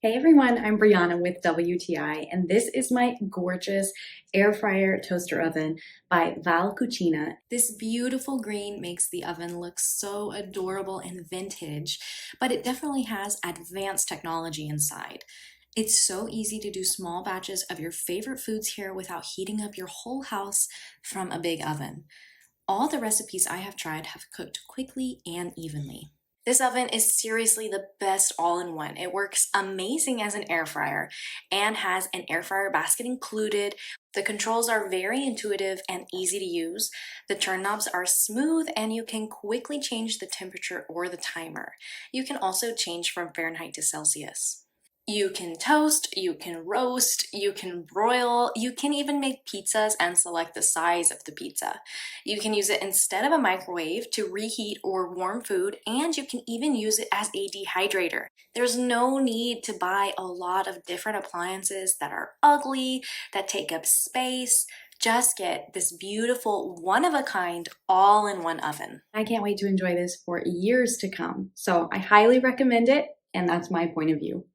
Hey everyone, I'm Brianna with WTI, and this is my gorgeous air fryer toaster oven by VAL CUCINA. This beautiful green makes the oven look so adorable and vintage, but it definitely has advanced technology inside. It's so easy to do small batches of your favorite foods here without heating up your whole house from a big oven. All the recipes I have tried have cooked quickly and evenly. This oven is seriously the best all-in-one. It works amazing as an air fryer and has an air fryer basket included. The controls are very intuitive and easy to use. The turn knobs are smooth and you can quickly change the temperature or the timer. You can also change from Fahrenheit to Celsius. You can toast, you can roast, you can broil, you can even make pizzas and select the size of the pizza. You can use it instead of a microwave to reheat or warm food, and you can even use it as a dehydrator. There's no need to buy a lot of different appliances that are ugly, that take up space. Just get this beautiful, one-of-a-kind, all-in-one oven. I can't wait to enjoy this for years to come, so I highly recommend it, and that's my point of view.